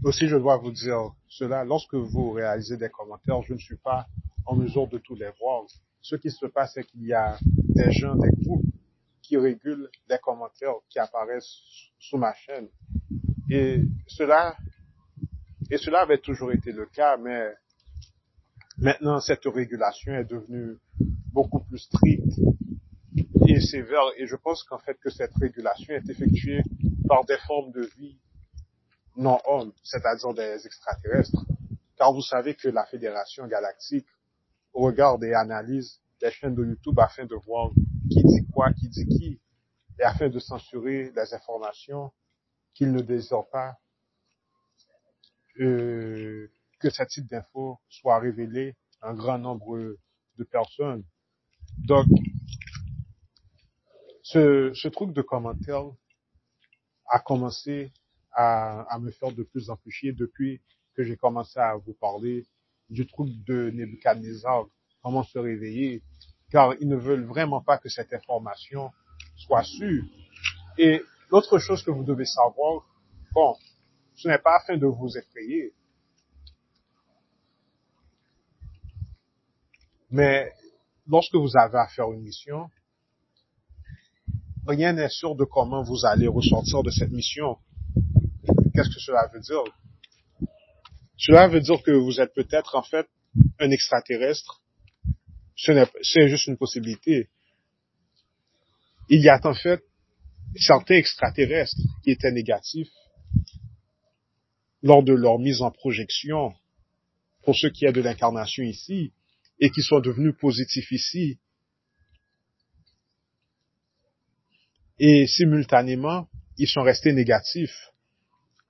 Aussi, je dois vous dire cela, lorsque vous réalisez des commentaires, je ne suis pas en mesure de tous les voir. Ce qui se passe, c'est qu'il y a des gens, des groupes qui régulent les commentaires qui apparaissent sous ma chaîne. Et cela, et cela avait toujours été le cas, mais maintenant, cette régulation est devenue beaucoup plus stricte et sévère. Et je pense qu'en fait, que cette régulation est effectuée par des formes de vie non hommes, c'est-à-dire des extraterrestres. Car vous savez que la Fédération Galactique regarde et analyse les chaînes de YouTube afin de voir qui dit quoi, qui dit qui, et afin de censurer les informations qu'ils ne désirent pas que ce type d'infos soit révélé à un grand nombre de personnes. Donc, ce truc de commentaires a commencé à me faire de plus en plus chier depuis que j'ai commencé à vous parler du truc de Nebuchadnezzar, comment se réveiller, car ils ne veulent vraiment pas que cette information soit sûre. Et l'autre chose que vous devez savoir, bon, ce n'est pas afin de vous effrayer, mais lorsque vous avez à faire une mission, rien n'est sûr de comment vous allez ressortir de cette mission. Qu'est-ce que cela veut dire? Cela veut dire que vous êtes peut-être en fait un extraterrestre. C'est juste une possibilité. Il y a en fait certains extraterrestres qui étaient négatifs lors de leur mise en projection pour ce qui est de l'incarnation ici et qui sont devenus positifs ici. Et simultanément, ils sont restés négatifs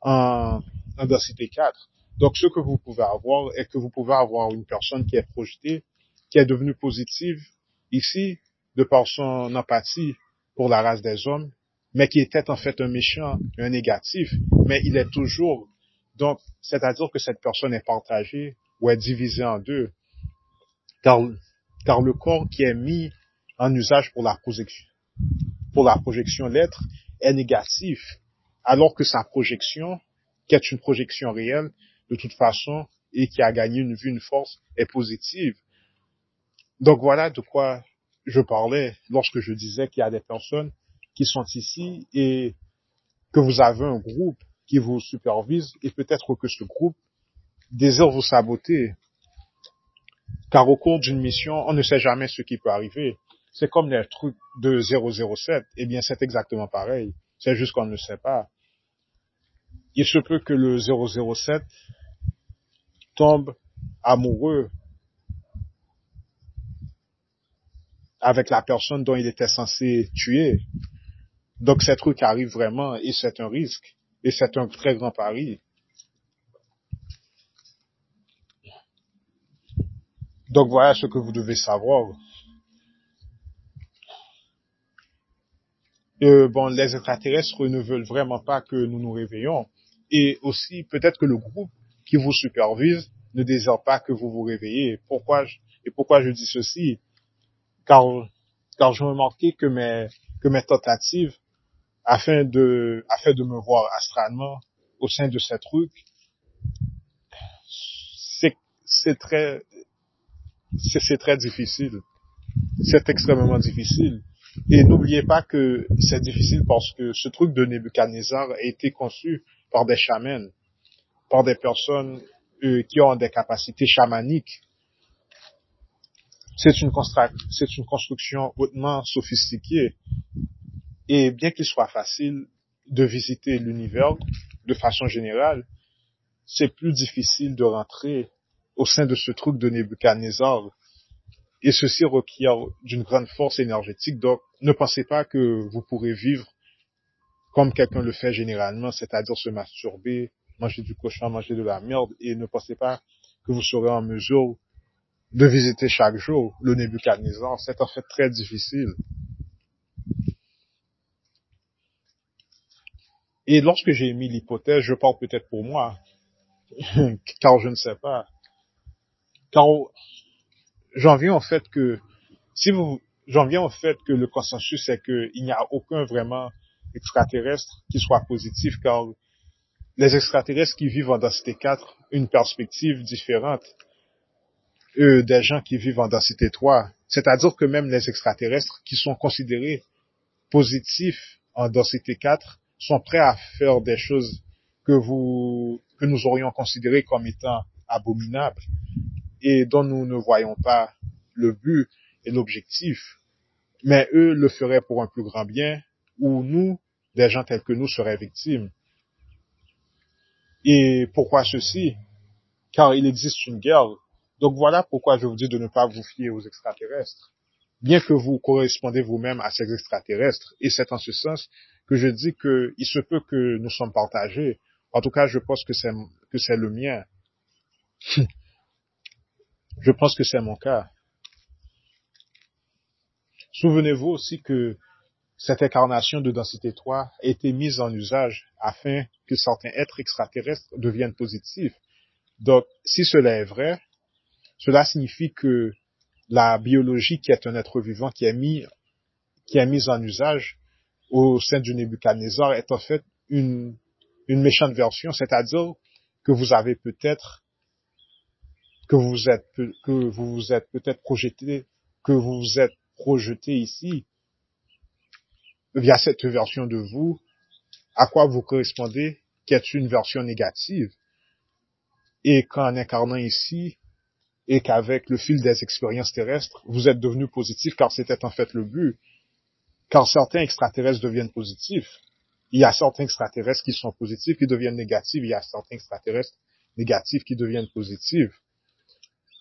en densité 4. Donc, ce que vous pouvez avoir est que vous pouvez avoir une personne qui est projetée, qui est devenue positive ici, de par son empathie pour la race des hommes, mais qui était en fait un méchant, un négatif, mais il est toujours. Donc, c'est-à-dire que cette personne est partagée ou est divisée en deux, car le corps qui est mis en usage pour la projection l'être, est négatif, alors que sa projection, qui est une projection réelle, de toute façon, et qui a gagné une vue, une force, est positive. Donc voilà de quoi je parlais lorsque je disais qu'il y a des personnes qui sont ici et que vous avez un groupe qui vous supervise et peut-être que ce groupe désire vous saboter. Car au cours d'une mission, on ne sait jamais ce qui peut arriver. C'est comme les trucs de 007. Eh bien, c'est exactement pareil. C'est juste qu'on ne sait pas. Il se peut que le 007 tombe amoureux avec la personne dont il était censé tuer. Donc, ces trucs arrivent vraiment et c'est un risque. Et c'est un très grand pari. Donc, voilà ce que vous devez savoir. Bon, les extraterrestres ne veulent vraiment pas que nous nous réveillons. Et aussi, peut-être que le groupe qui vous supervise ne désire pas que vous vous réveillez. Pourquoi je dis ceci? Car j'ai remarqué que mes tentatives afin de me voir astralement au sein de ces trucs, c'est très difficile. C'est extrêmement difficile. Et n'oubliez pas que c'est difficile parce que ce truc de Nebuchadnezzar a été conçu par des chamans, par des personnes qui ont des capacités chamaniques. C'est une construction hautement sophistiquée. Et bien qu'il soit facile de visiter l'univers de façon générale, c'est plus difficile de rentrer au sein de ce truc de Nebuchadnezzar. Et ceci requiert d'une grande force énergétique. Donc, ne pensez pas que vous pourrez vivre comme quelqu'un le fait généralement, c'est-à-dire se masturber, manger du cochon, manger de la merde, et ne pensez pas que vous serez en mesure de visiter chaque jour le Nebuchadnezzar. C'est en fait très difficile. Et lorsque j'ai émis l'hypothèse, je parle peut-être pour moi, car je ne sais pas. Car j'en viens au fait que le consensus est qu'il n'y a aucun vraiment extraterrestre qui soit positif, car les extraterrestres qui vivent en densité 4, une perspective différente des gens qui vivent en densité 3. C'est-à-dire que même les extraterrestres qui sont considérés positifs en densité 4 sont prêts à faire des choses que nous aurions considérées comme étant abominables et dont nous ne voyons pas le but et l'objectif. Mais eux le feraient pour un plus grand bien, où nous, des gens tels que nous, seraient victimes. Et pourquoi ceci? Car il existe une guerre. Donc voilà pourquoi je vous dis de ne pas vous fier aux extraterrestres. Bien que vous correspondez vous-même à ces extraterrestres, et c'est en ce sens que je dis qu'il se peut que nous sommes partagés. En tout cas, je pense que c'est le mien. Je pense que c'est mon cas. Souvenez-vous aussi que cette incarnation de densité 3 a été mise en usage afin que certains êtres extraterrestres deviennent positifs. Donc, si cela est vrai, cela signifie que la biologie qui est un être vivant qui est mise en usage au sein du Nebuchadnezzar est en fait une méchante version, c'est-à-dire que vous avez peut-être, que vous vous êtes peut-être projeté, que vous vous êtes projeté ici via cette version de vous, à quoi vous correspondez, qui est une version négative. Et qu'en incarnant ici, et qu'avec le fil des expériences terrestres, vous êtes devenu positif car c'était en fait le but. Car certains extraterrestres deviennent positifs. Il y a certains extraterrestres qui sont positifs, qui deviennent négatifs. Il y a certains extraterrestres négatifs qui deviennent positifs.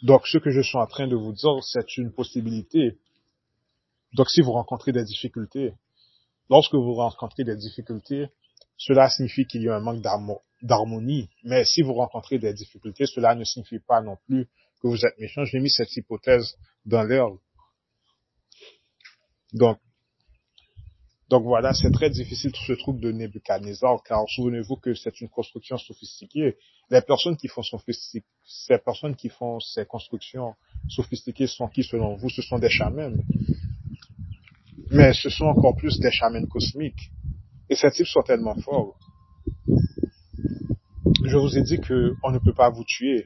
Donc, ce que je suis en train de vous dire, c'est une possibilité. Donc, si vous rencontrez des difficultés, lorsque vous rencontrez des difficultés, cela signifie qu'il y a un manque d'harmonie. Mais si vous rencontrez des difficultés, cela ne signifie pas non plus que vous êtes méchant. J'ai mis cette hypothèse dans l'air. Donc voilà, c'est très difficile tout ce truc de Nebuchadnezzar, car souvenez-vous que c'est une construction sophistiquée. Les personnes qui font ces personnes qui font ces constructions sophistiquées sont qui selon vous? Ce sont des chamans. Mais ce sont encore plus des chamans cosmiques. Et ces types sont tellement forts. Je vous ai dit qu'on ne peut pas vous tuer.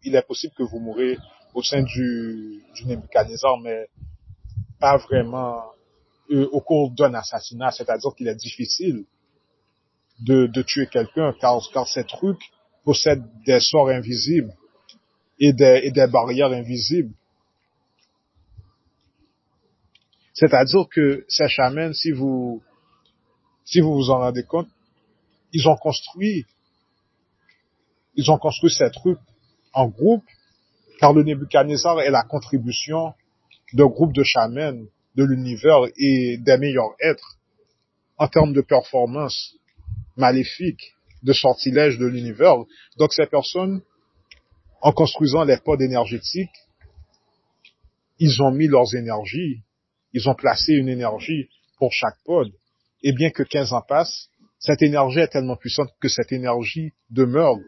Il est possible que vous mourrez au sein du Nebuchadnezzar, mais pas vraiment au cours d'un assassinat. C'est-à-dire qu'il est difficile de tuer quelqu'un, car ces trucs possèdent des sorts invisibles et des barrières invisibles. C'est-à-dire que ces chamans, si vous vous en rendez compte, ils ont construit ces trucs en groupe, car le Nebuchadnezzar est la contribution d'un groupe de chamans de l'univers et des meilleurs êtres en termes de performance maléfique, de sortilège de l'univers. Donc ces personnes, en construisant les pods énergétiques, ils ont mis leurs énergies, ils ont placé une énergie pour chaque pod. Et bien que 15 ans passent, cette énergie est tellement puissante que cette énergie demeure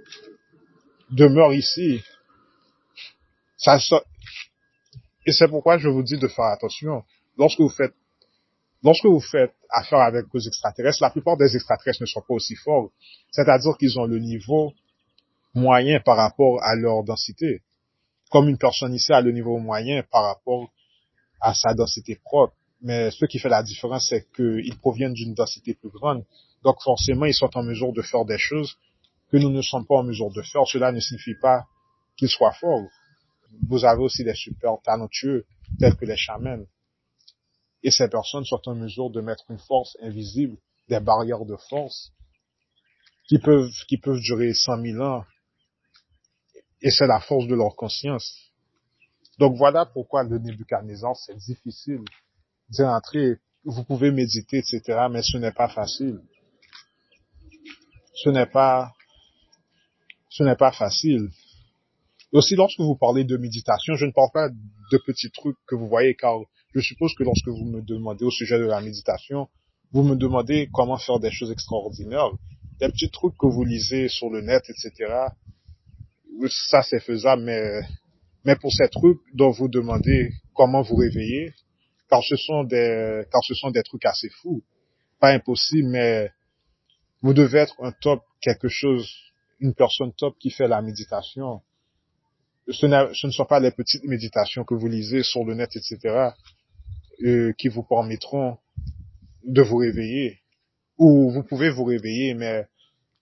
ici. Et c'est pourquoi je vous dis de faire attention. Lorsque vous faites affaire avec des extraterrestres, la plupart des extraterrestres ne sont pas aussi forts. C'est-à-dire qu'ils ont le niveau moyen par rapport à leur densité. Comme une personne ici a le niveau moyen par rapport à sa densité propre. Mais ce qui fait la différence, c'est qu'ils proviennent d'une densité plus grande. Donc forcément, ils sont en mesure de faire des choses que nous ne sommes pas en mesure de faire. Cela ne signifie pas qu'ils soient forts. Vous avez aussi des super talentueux, tels que les chamans. Et ces personnes sont en mesure de mettre une force invisible, des barrières de force, qui peuvent durer 100 000 ans. Et c'est la force de leur conscience. Donc voilà pourquoi le Nebuchadnezzar, c'est difficile d'y entrer. Vous pouvez méditer, etc., mais ce n'est pas facile. Ce n'est pas facile. Et aussi, lorsque vous parlez de méditation, je ne parle pas de petits trucs que vous voyez, car je suppose que lorsque vous me demandez au sujet de la méditation, vous me demandez comment faire des choses extraordinaires. Des petits trucs que vous lisez sur le net, etc., ça c'est faisable, mais pour ces trucs dont vous demandez comment vous réveiller, car ce sont des trucs assez fous, pas impossibles, Vous devez être un top, quelque chose, une personne top qui fait la méditation. Ce ne sont pas les petites méditations que vous lisez sur le net, etc., qui vous permettront de vous réveiller. Ou vous pouvez vous réveiller, mais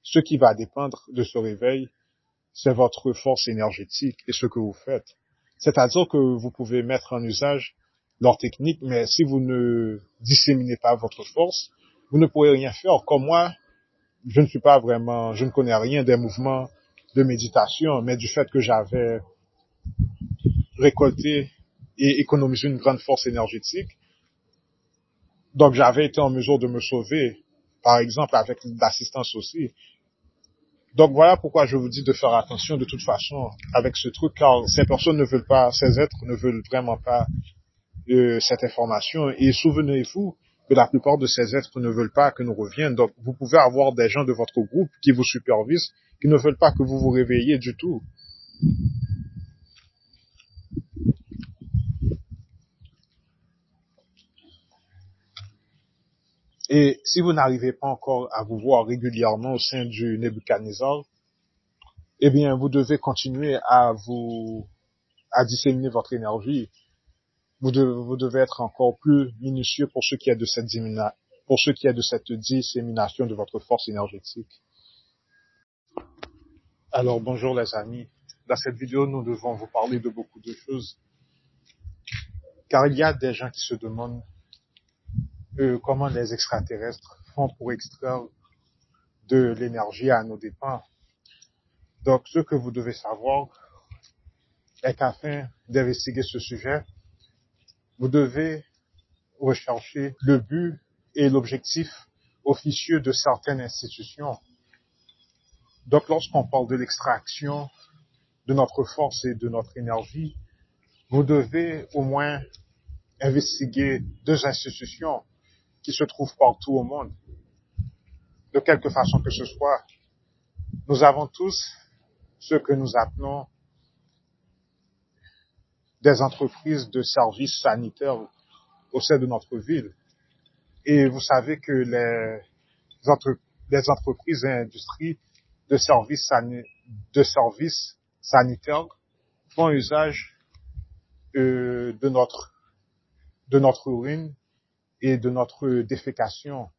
ce qui va dépendre de ce réveil, c'est votre force énergétique et ce que vous faites. C'est-à-dire que vous pouvez mettre en usage leur technique, mais si vous ne disséminez pas votre force, vous ne pourrez rien faire. Comme moi, je ne connais rien des mouvements de méditation, mais du fait que j'avais récolté et économisé une grande force énergétique, donc j'avais été en mesure de me sauver, par exemple avec l'assistance aussi. Donc voilà pourquoi je vous dis de faire attention de toute façon avec ce truc, car ces personnes ne veulent pas, ces êtres ne veulent vraiment pas cette information. Et souvenez-vous que la plupart de ces êtres ne veulent pas que nous reviennent. Donc vous pouvez avoir des gens de votre groupe qui vous supervisent, qui ne veulent pas que vous vous réveilliez du tout. Et si vous n'arrivez pas encore à vous voir régulièrement au sein du Nebuchadnezzar, eh bien, vous devez continuer à disséminer votre énergie. Vous devez être encore plus minutieux pour ce qui est de cette dissémination de votre force énergétique. Alors, bonjour les amis. Dans cette vidéo, nous devons vous parler de beaucoup de choses, car il y a des gens qui se demandent comment les extraterrestres font pour extraire de l'énergie à nos dépens. Donc, ce que vous devez savoir est qu'afin d'investiguer ce sujet, vous devez rechercher le but et l'objectif officieux de certaines institutions. Donc, lorsqu'on parle de l'extraction de notre force et de notre énergie, vous devez au moins investiguer 2 institutions qui se trouvent partout au monde. De quelque façon que ce soit, nous avons tous ce que nous appelons des entreprises de services sanitaires au sein de notre ville. Et vous savez que les entreprises et industries de services sanitaires font usage de notre urine et de notre défécation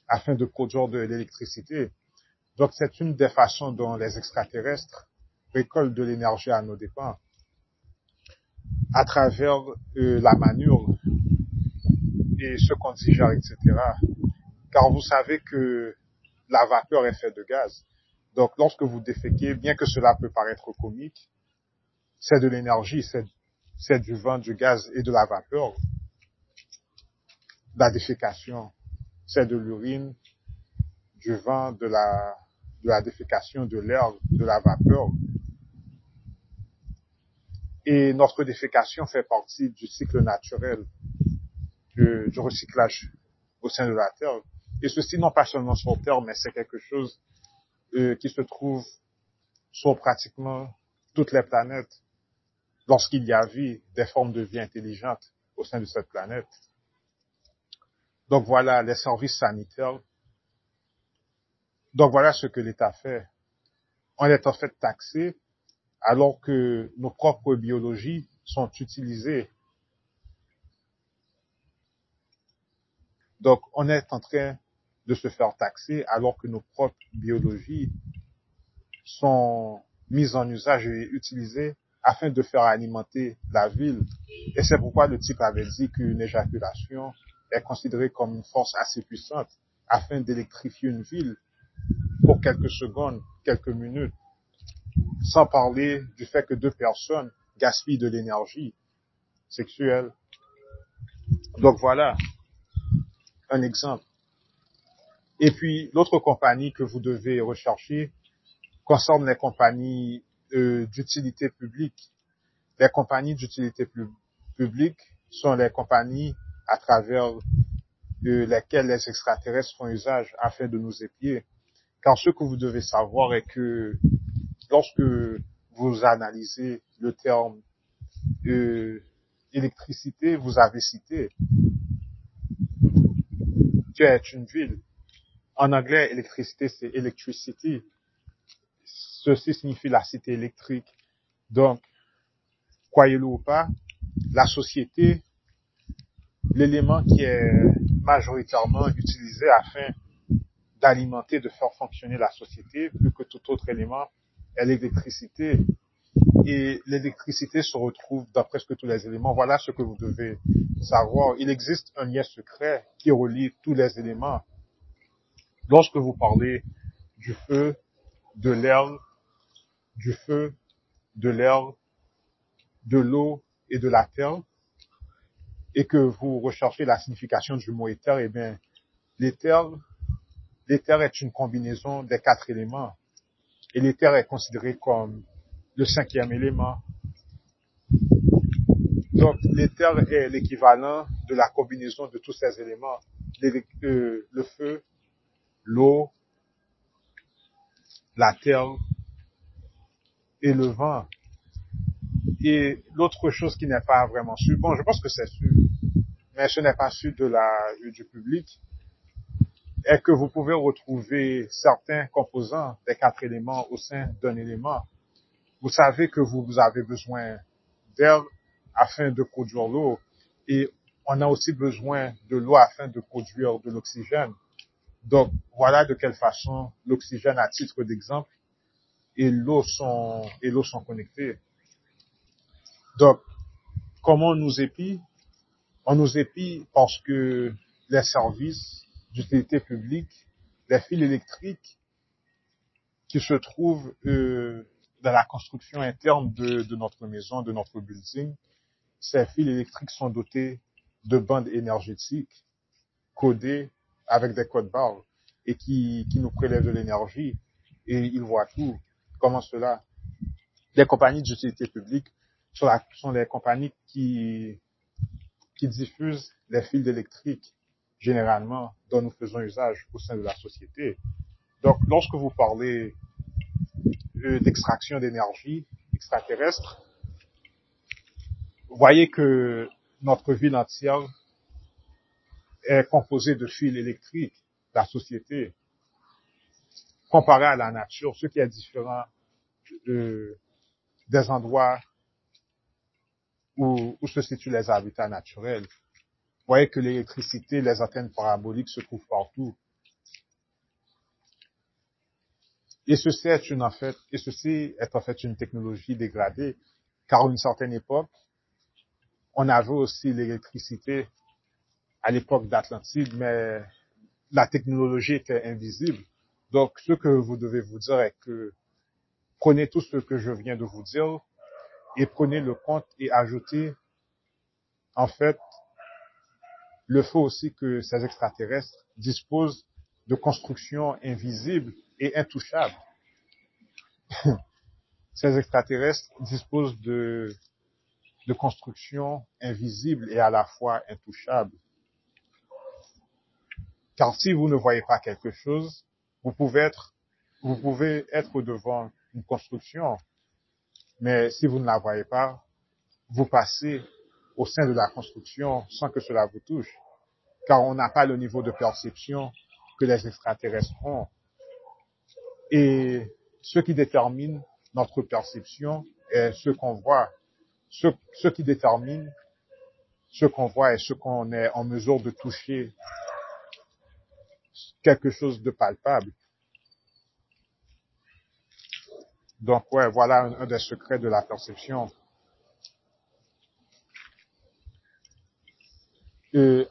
afin de produire de l'électricité. Donc c'est une des façons dont les extraterrestres récoltent de l'énergie à nos dépens, à travers la manure et ce qu'on digère, etc. Car vous savez que la vapeur est faite de gaz. Donc lorsque vous déféquez, bien que cela peut paraître comique, c'est de l'énergie, c'est du vent, du gaz et de la vapeur. La défécation, c'est de l'urine, du vent, de la défécation, de l'air, de la vapeur. Et notre défécation fait partie du cycle naturel du recyclage au sein de la Terre. Et ceci non pas seulement sur Terre, mais c'est quelque chose qui se trouve sur pratiquement toutes les planètes lorsqu'il y a vie, des formes de vie intelligentes au sein de cette planète. Donc voilà les services sanitaires. Donc voilà ce que l'État fait. On est en fait taxé alors que nos propres biologies sont utilisées. Donc on est en train de se faire taxer alors que nos propres biologies sont mises en usage et utilisées afin de faire alimenter la ville. Et c'est pourquoi le type avait dit qu'une éjaculation est considérée comme une force assez puissante afin d'électrifier une ville pour quelques secondes, quelques minutes, sans parler du fait que 2 personnes gaspillent de l'énergie sexuelle. Donc voilà un exemple. Et puis l'autre compagnie que vous devez rechercher concerne les compagnies d'utilité publique. Les compagnies d'utilité publique sont les compagnies à travers lesquelles les extraterrestres font usage afin de nous épier. Car ce que vous devez savoir est que lorsque vous analysez le terme électricité, vous avez cité que est une ville. En anglais, électricité, c'est electricity. Ceci signifie la cité électrique. Donc, croyez-le ou pas, la société, l'élément qui est majoritairement utilisé afin d'alimenter, de faire fonctionner la société, plus que tout autre élément, est l'électricité. Et l'électricité se retrouve dans presque tous les éléments. Voilà ce que vous devez savoir. Il existe un lien secret qui relie tous les éléments. Lorsque vous parlez du feu, de l'air, du feu, de l'air, de l'eau et de la terre, et que vous recherchez la signification du mot éther, eh bien, l'éther est une combinaison des 4 éléments. Et l'éther est considéré comme le 5e élément. Donc, l'éther est l'équivalent de la combinaison de tous ces éléments. Le feu, l'eau, la terre et le vent. Et l'autre chose qui n'est pas vraiment sûre, bon, je pense que c'est sûr, mais ce n'est pas sûr du public, est que vous pouvez retrouver certains composants des 4 éléments au sein d'un élément. Vous savez que vous avez besoin d'air afin de produire l'eau et on a aussi besoin de l'eau afin de produire de l'oxygène. Donc, voilà de quelle façon l'oxygène, à titre d'exemple, et l'eau sont connectés. Donc, comment on nous épie? On nous épie parce que les services d'utilité publique, les fils électriques qui se trouvent dans la construction interne de notre maison, de notre building, ces fils électriques sont dotés de bandes énergétiques codées avec des codes barres et qui nous prélèvent de l'énergie et ils voient tout. Comment cela? Les compagnies d'utilité publique sont les compagnies qui diffusent les fils électriques généralement dont nous faisons usage au sein de la société. Donc, lorsque vous parlez d'extraction d'énergie extraterrestre, voyez que notre ville entière est composée de fils électriques, la société, comparée à la nature, ce qui est différent des endroits où se situent les habitats naturels. Vous voyez que l'électricité, les antennes paraboliques se trouvent partout. Et ceci est en fait une technologie dégradée, car à une certaine époque, on avait aussi l'électricité à l'époque d'Atlantide, mais la technologie était invisible. Donc, ce que vous devez vous dire est que prenez tout ce que je viens de vous dire et prenez le compte et ajoutez, en fait, le fait aussi que ces extraterrestres disposent de constructions invisibles et intouchables. Ces extraterrestres disposent de constructions invisibles et à la fois intouchables. Car si vous ne voyez pas quelque chose, vous pouvez être devant une construction, mais si vous ne la voyez pas, vous passez au sein de la construction sans que cela vous touche, car on n'a pas le niveau de perception que les extraterrestres ont. Et ce qui détermine notre perception est ce qu'on voit. Ce qui détermine ce qu'on voit est ce qu'on est en mesure de toucher, quelque chose de palpable. Donc, ouais, voilà un des secrets de la perception.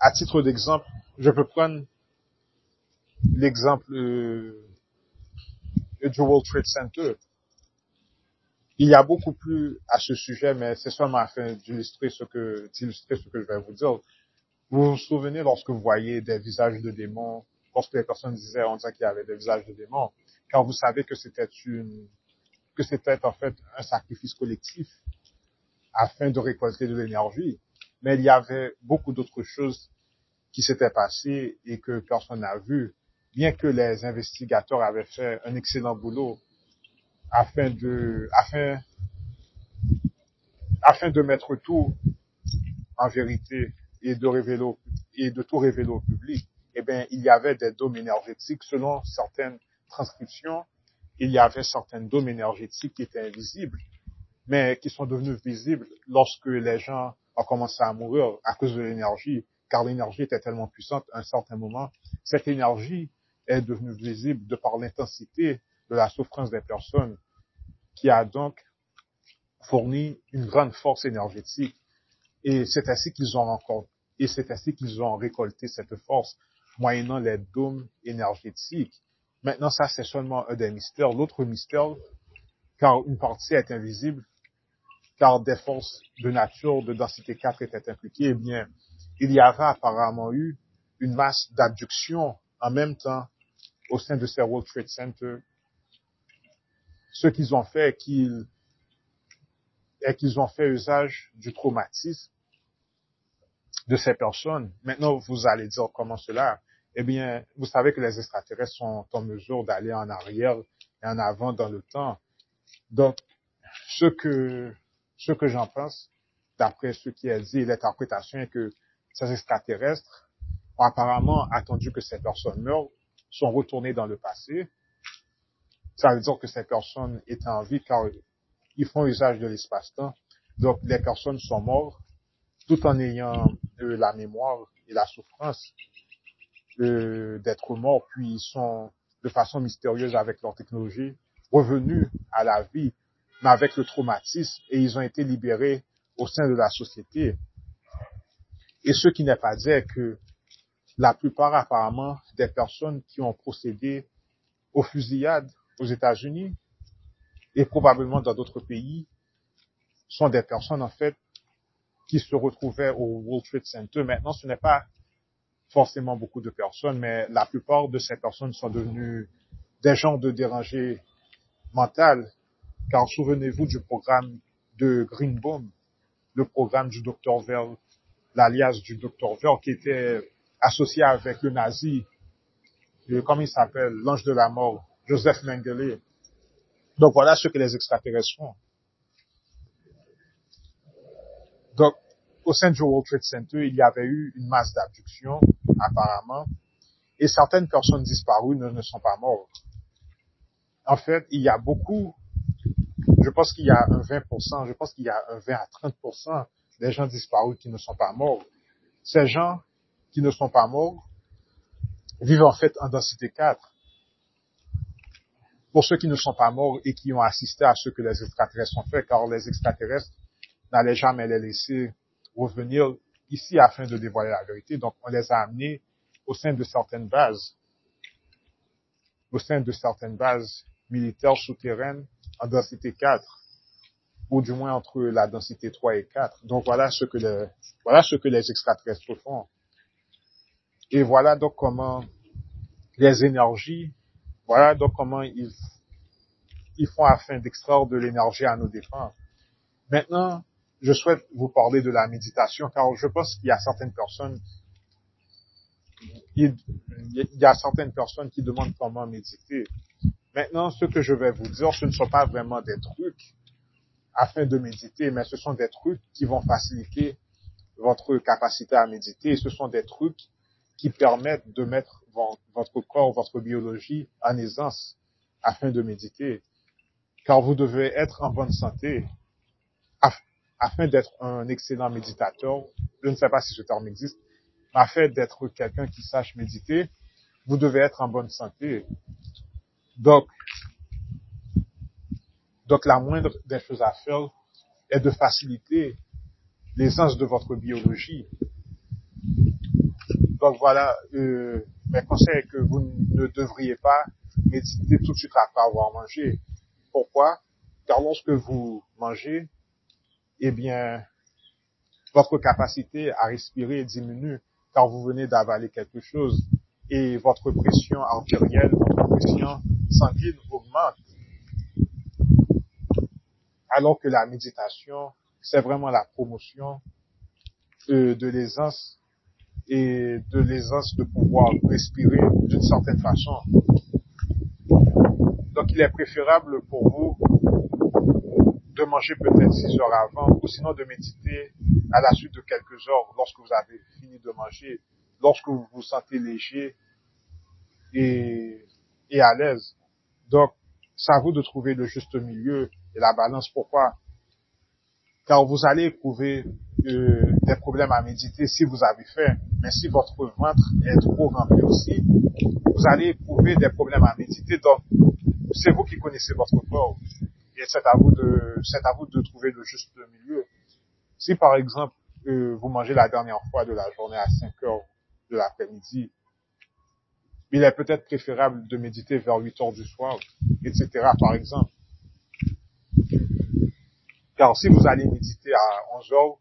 À titre d'exemple, je peux prendre l'exemple du World Trade Center. Il y a beaucoup plus à ce sujet, mais c'est seulement afin d'illustrer ce que je vais vous dire. Vous vous souvenez lorsque vous voyez des visages de démons, lorsque les personnes disaient, on disait qu'il y avait des visages de démons, car vous savez que c'était en fait un sacrifice collectif afin de récolter de l'énergie. Mais il y avait beaucoup d'autres choses qui s'étaient passées et que personne n'a vu, bien que les investigateurs avaient fait un excellent boulot afin de mettre tout en vérité et de tout révéler au public. eh bien, il y avait des dômes énergétiques. Selon certaines transcriptions, il y avait certaines dômes énergétiques qui étaient invisibles, mais qui sont devenus visibles lorsque les gens ont commencé à mourir à cause de l'énergie, car l'énergie était tellement puissante à un certain moment. Cette énergie est devenue visible de par l'intensité de la souffrance des personnes, qui a donc fourni une grande force énergétique. Et c'est ainsi qu'ils ont encore, et c'est ainsi qu'ils ont récolté cette force, moyennant les dômes énergétiques. Maintenant, ça, c'est seulement un des mystères. L'autre mystère, car une partie est invisible, car des forces de nature de densité 4 étaient impliquées, eh bien, il y avait apparemment eu une masse d'abduction en même temps au sein de ces World Trade Center. Ce qu'ils ont fait est qu'ils ont fait usage du traumatisme de ces personnes. Maintenant, vous allez dire comment cela? Eh bien, vous savez que les extraterrestres sont en mesure d'aller en arrière et en avant dans le temps. Donc, ce que j'en pense, d'après ce qui est dit, l'interprétation est que ces extraterrestres ont apparemment attendu que ces personnes meurent, sont retournés dans le passé. Ça veut dire que ces personnes étaient en vie car ils font usage de l'espace-temps. Donc, les personnes sont mortes tout en ayant la mémoire et la souffrance d'être morts, puis ils sont, de façon mystérieuse avec leur technologie, revenus à la vie, mais avec le traumatisme, et ils ont été libérés au sein de la société. Et ce qui n'est pas dit est que la plupart, apparemment, des personnes qui ont procédé aux fusillades aux États-Unis et probablement dans d'autres pays sont des personnes, en fait, qui se retrouvaient au World Trade Center. Maintenant, ce n'est pas forcément beaucoup de personnes, mais la plupart de ces personnes sont devenues des gens de dérangés mentales, car souvenez-vous du programme de Greenbaum, le programme du Dr. Verl, l'alias du Dr. Verl, qui était associé avec le nazi, comment il s'appelle, l'ange de la mort, Joseph Mengele. Donc voilà ce que les extraterrestres font. Donc, au sein du World Trade Center, il y avait eu une masse d'abductions, apparemment, et certaines personnes disparues ne sont pas mortes. En fait, il y a beaucoup, je pense qu'il y a un 20%, je pense qu'il y a un 20 à 30% des gens disparus qui ne sont pas morts. Ces gens qui ne sont pas morts vivent en fait en densité 4. Pour ceux qui ne sont pas morts et qui ont assisté à ce que les extraterrestres ont fait, car les extraterrestres n'allaient jamais les laisser revenir ici afin de dévoiler la vérité. Donc, on les a amenés au sein de certaines bases militaires souterraines en densité 4, ou du moins entre la densité 3 et 4. Donc, voilà ce que les extraterrestres font. Et voilà donc comment les énergies, voilà donc comment ils font afin d'extraire de l'énergie à nos dépens. Maintenant, je souhaite vous parler de la méditation, car je pense qu'il y a certaines personnes, qui demandent comment méditer. Maintenant, ce que je vais vous dire, ce ne sont pas vraiment des trucs afin de méditer, mais ce sont des trucs qui vont faciliter votre capacité à méditer. Ce sont des trucs qui permettent de mettre votre corps, votre biologie en aisance afin de méditer. Car vous devez être en bonne santé afin d'être un excellent méditateur. Je ne sais pas si ce terme existe, mais afin d'être quelqu'un qui sache méditer, vous devez être en bonne santé. Donc la moindre des choses à faire est de faciliter l'aisance de votre biologie. Donc voilà, mes conseils est que vous ne devriez pas méditer tout de suite après avoir mangé. Pourquoi? Car lorsque vous mangez, eh bien, votre capacité à respirer diminue, car vous venez d'avaler quelque chose, et votre pression artérielle, votre pression sanguine augmente. Alors que la méditation, c'est vraiment la promotion de l'aisance et de l'aisance de pouvoir respirer d'une certaine façon. Donc, il est préférable pour vous de manger peut-être 6 heures avant, ou sinon de méditer à la suite de quelques heures lorsque vous avez fini de manger. lorsque vous vous sentez léger et, et à l'aise. Donc, c'est à vous de trouver le juste milieu et la balance. Pourquoi? Car vous allez éprouver des problèmes à méditer si vous avez faim. Mais si votre ventre est trop rempli aussi, vous allez éprouver des problèmes à méditer. Donc, c'est vous qui connaissez votre corps. Et c'est à vous de trouver le juste milieu. Si par exemple, vous mangez la dernière fois de la journée à 5 heures de l'après-midi, il est peut-être préférable de méditer vers 8 heures du soir, etc. par exemple. Car si vous allez méditer à 11 heures,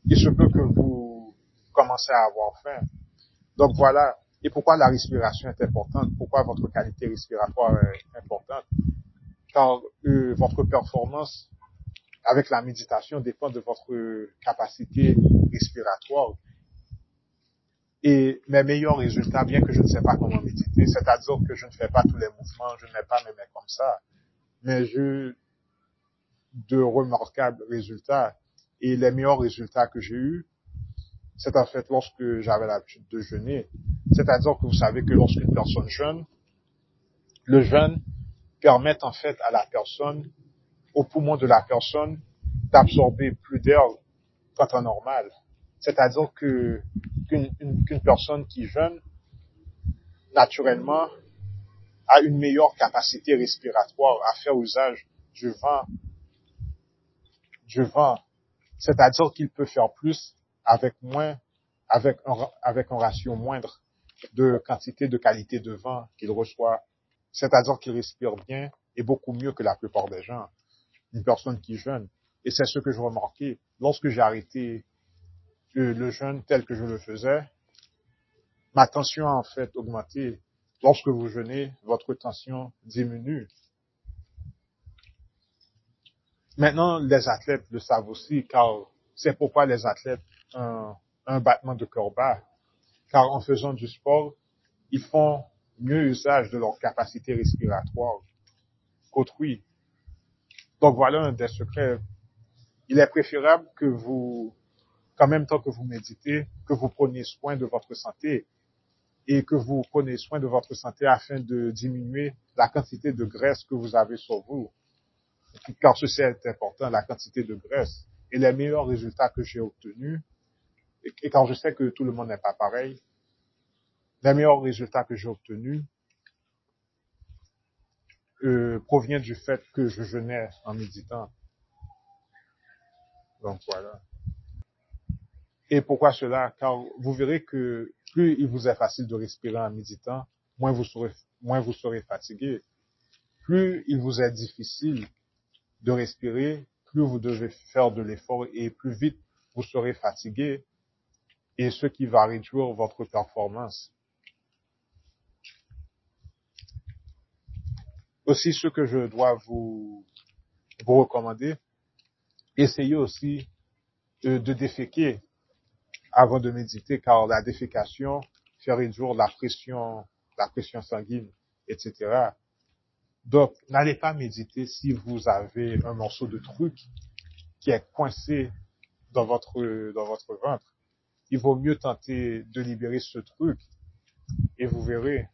il se peut que vous commencez à avoir faim. Donc voilà. Et pourquoi la respiration est importante? Pourquoi votre qualité respiratoire est importante? Car votre performance avec la méditation dépend de votre capacité respiratoire. Et mes meilleurs résultats, bien que je ne sais pas comment méditer, c'est-à-dire que je ne fais pas tous les mouvements, je ne mets pas mes mains comme ça, mais j'ai de remarquables résultats. Et les meilleurs résultats que j'ai eus, c'est en fait lorsque j'avais l'habitude de jeûner. C'est-à-dire que vous savez que lorsqu'une personne jeûne, le jeûne permet en fait à la personne, au poumon de la personne, d'absorber plus d'air qu'en temps normal. C'est-à-dire qu'une personne qui jeûne, naturellement, a une meilleure capacité respiratoire à faire usage du vent. C'est-à-dire qu'il peut faire plus avec moins, avec un ratio moindre de quantité de qualité de vent qu'il reçoit. C'est-à-dire qu'il respire bien et beaucoup mieux que la plupart des gens. Une personne qui jeûne. Et c'est ce que je remarquais. Lorsque j'ai arrêté le jeûne tel que je le faisais, ma tension a en fait augmenté. Lorsque vous jeûnez, votre tension diminue. Maintenant, les athlètes le savent aussi, car c'est pourquoi les athlètes ont un battement de cœur bas. Car en faisant du sport, ils font mieux usage de leur capacité respiratoire qu'autrui. Donc voilà un des secrets. Il est préférable que vous, qu'en même temps que vous méditez, que vous preniez soin de votre santé et que vous prenez soin de votre santé afin de diminuer la quantité de graisse que vous avez sur vous. Car ceci est important, la quantité de graisse. Et les meilleurs résultats que j'ai obtenus, et quand je sais que tout le monde n'est pas pareil, les meilleurs résultats que j'ai obtenus proviennent du fait que je jeûnais en méditant. Donc voilà. Et pourquoi cela? Car vous verrez que plus il vous est facile de respirer en méditant, moins vous serez fatigué. Plus il vous est difficile de respirer, plus vous devez faire de l'effort et plus vite vous serez fatigué, et ce qui va réduire votre performance. Aussi, ce que je dois vous recommander, essayez aussi de déféquer avant de méditer, car la défécation fait réduire la pression sanguine, etc. Donc, n'allez pas méditer si vous avez un morceau de truc qui est coincé dans votre ventre. Il vaut mieux tenter de libérer ce truc et vous verrez,